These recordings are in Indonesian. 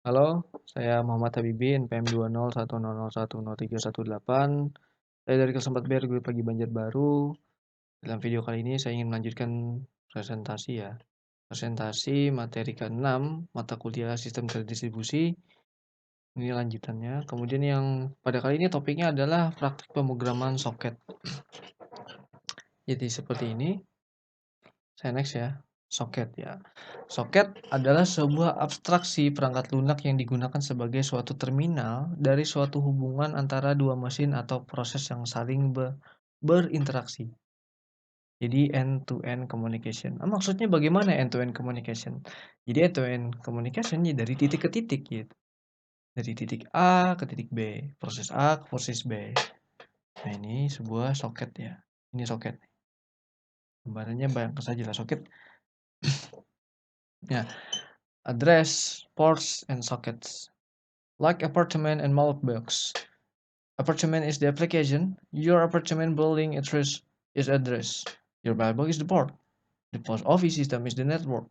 Halo, saya Muhammad Habibie, NPM 20100103118. Saya dari kelas 4B Regu Pagi Banjarbaru. Dalam video kali ini saya ingin melanjutkan presentasi ya. Presentasi materi ke-6 mata kuliah Sistem Terdistribusi. Ini lanjutannya. Kemudian yang pada kali ini topiknya adalah praktik pemrograman soket. Jadi seperti ini. Saya next ya. Soket ya. Soket adalah sebuah abstraksi perangkat lunak yang digunakan sebagai suatu terminal dari suatu hubungan antara dua mesin atau proses yang saling berinteraksi. Jadi end-to-end communication. Maksudnya bagaimana end-to-end communication? Jadi end-to-end communication ya dari titik ke titik gitu. Dari titik A ke titik B, proses A ke proses B. Nah, ini sebuah soket ya. Ini soket. Gambarannya bayangkan saja lah soket. Ya, address, ports, and sockets. Like apartment and mailbox. Apartment is the application. Your apartment building address is address. Your mailbox is the port. The post office system is the network.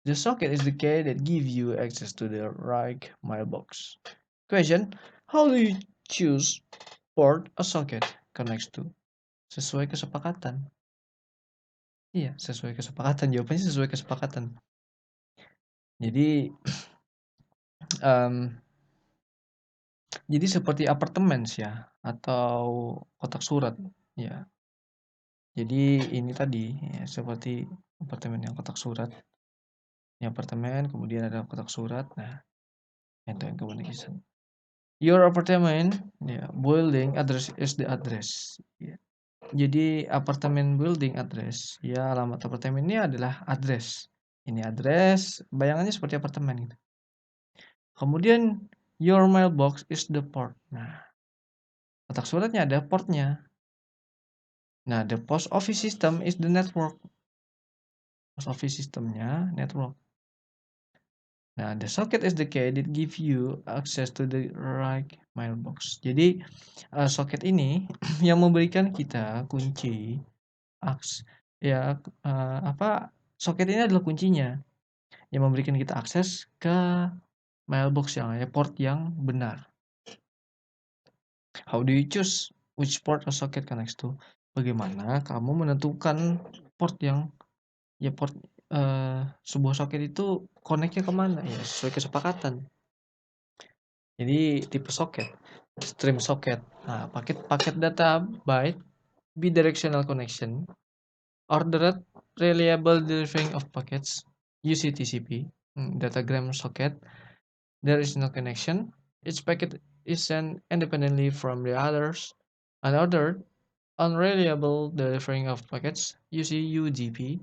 The socket is the key that gives you access to the right mailbox. Question: how do you choose port a socket connects to? Sesuai kesepakatan. Iya, sesuai kesepakatan. Jawabannya sesuai kesepakatan. Jadi, um, jadi seperti apartemen ya, atau kotak surat ya. Jadi ini tadi ya, seperti apartemen yang kotak surat. Ini apartemen, kemudian ada kotak surat. Nah, end-to-end communication. Your apartment, ya, building address is the address. Ya. Jadi apartemen building address, ya alamat apartemen ini adalah address. Ini address, bayangannya seperti apartemen gitu. Kemudian your mailbox is the port. Nah, kotak suratnya ada portnya. Nah, the post office system is the network. Post office systemnya network. Nah, the socket is the key that give you access to the right mailbox. Jadi, soket ini yang memberikan kita kunci ya, soket ini adalah kuncinya yang memberikan kita akses ke mailbox port yang benar. How do you choose which port a socket connects to? Bagaimana kamu menentukan port yang port sebuah soket itu connect-nya ke mana? Ya sesuai kesepakatan. Jadi tipe soket, stream soket. Nah, paket data byte bidirectional connection, ordered reliable delivering of packets, UCTCP, datagram socket. There is no connection. Each packet is sent independently from the others. Unordered unreliable delivering of packets, UCUDP,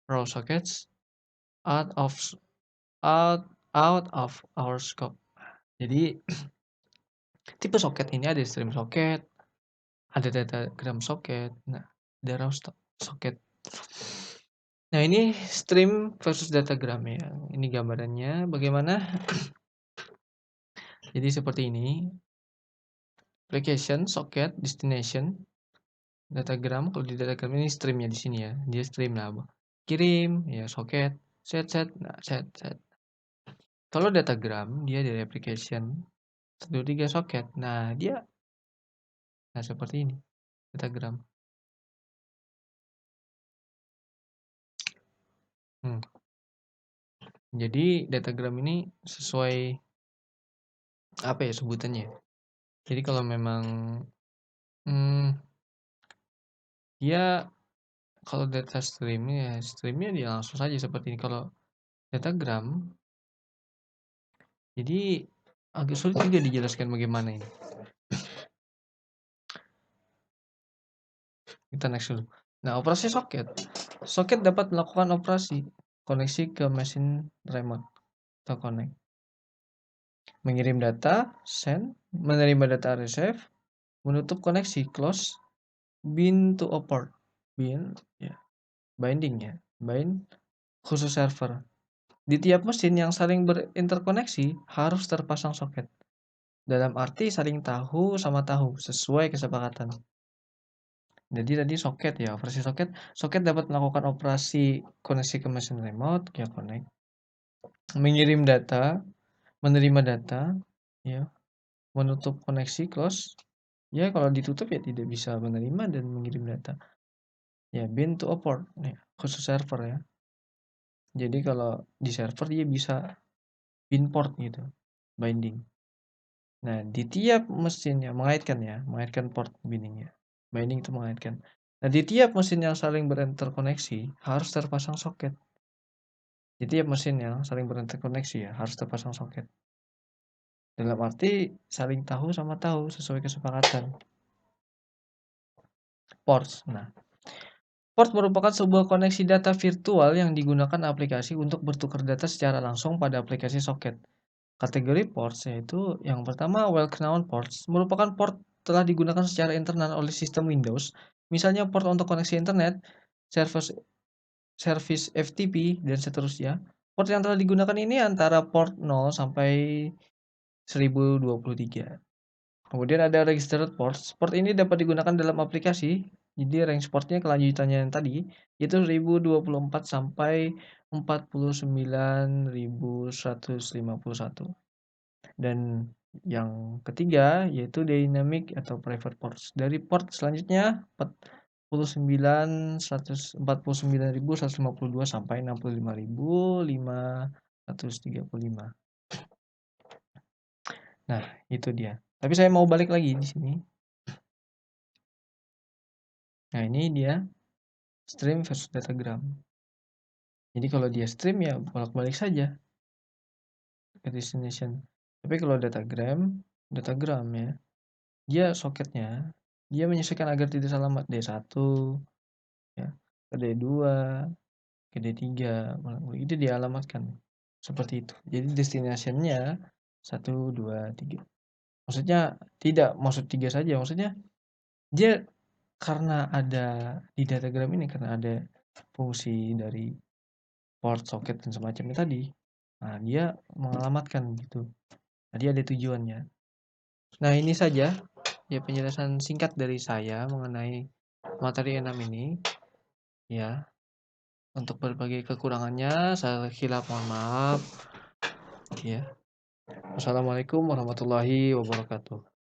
raw sockets, out of out of our scope. Jadi tipe soket ini ada stream soket, ada datagram soket, nah ada raw soket. Nah ini stream versus datagram ya. Ini gambarannya bagaimana. Jadi seperti ini. Application, soket, destination, datagram. Kalau di datagram ini streamnya di sini ya. Dia stream lah. Kirim ya soket, set, nah set. Kalau datagram dia dari application 1, 2, 3 soket. Nah dia seperti ini datagram. Jadi datagram ini sesuai apa ya sebutannya. Jadi kalau memang dia kalau data streamnya dia langsung saja seperti ini. Kalau datagram, jadi agak sulit juga dijelaskan bagaimana ini. Kita next dulu. Nah, operasi soket. Soket dapat melakukan operasi koneksi ke mesin remote atau connect. Mengirim data, send, menerima data, receive, menutup koneksi, close, bind to a port. Bind, ya, binding ya, bind khusus server. Di tiap mesin yang saling berinterkoneksi harus terpasang soket. Dalam arti saling tahu sama tahu sesuai kesepakatan. Jadi tadi soket ya, operasi soket. Soket dapat melakukan operasi koneksi ke mesin remote, ya connect. Mengirim data, menerima data, ya, menutup koneksi, close. Ya, kalau ditutup ya tidak bisa menerima dan mengirim data. Ya, bind to a port, ya, khusus server ya. Jadi kalau di server dia bisa bind port gitu, binding. Nah, di tiap mesin yang mengaitkan ya, mengaitkan port binding ya. Binding itu mengaitkan. Nah, di tiap mesin yang saling berinterkoneksi harus terpasang soket. Di tiap mesin yang saling berinterkoneksi ya harus terpasang soket. Dalam arti saling tahu sama tahu sesuai kesepakatan. Ports. Nah, port merupakan sebuah koneksi data virtual yang digunakan aplikasi untuk bertukar data secara langsung pada aplikasi soket. Kategori ports yaitu yang pertama well-known ports merupakan port telah digunakan secara internal oleh sistem Windows, misalnya port untuk koneksi internet, service service FTP dan seterusnya. Port yang telah digunakan ini antara port 0 sampai 1023. Kemudian ada registered ports. Port ini dapat digunakan dalam aplikasi. Jadi range portnya kelanjutannya yang tadi itu 1024 sampai 49151. Dan yang ketiga yaitu dynamic atau private ports. Dari port selanjutnya 49.152 sampai 65.535. Nah, itu dia. Tapi saya mau balik lagi di sini. Nah, ini dia stream versus datagram. Jadi kalau dia stream ya bolak-balik saja ke destination. Tapi kalau datagram ya, dia soketnya dia menyesuaikan agar tidak salah alamat D1 ya, ke D2, ke D3, itu dialamatkan seperti itu. Jadi destination-nya 1, 2, 3. Maksudnya tidak maksud 3 saja, maksudnya dia karena ada di datagram ini karena ada fungsi dari port, soket dan semacamnya tadi. Nah, dia mengalamatkan gitu. Nah, dia ada tujuannya. Nah, ini saja ya penjelasan singkat dari saya mengenai materi 6 ini ya. Untuk berbagai kekurangannya saya khilaf mohon maaf ya. Wassalamualaikum warahmatullahi wabarakatuh.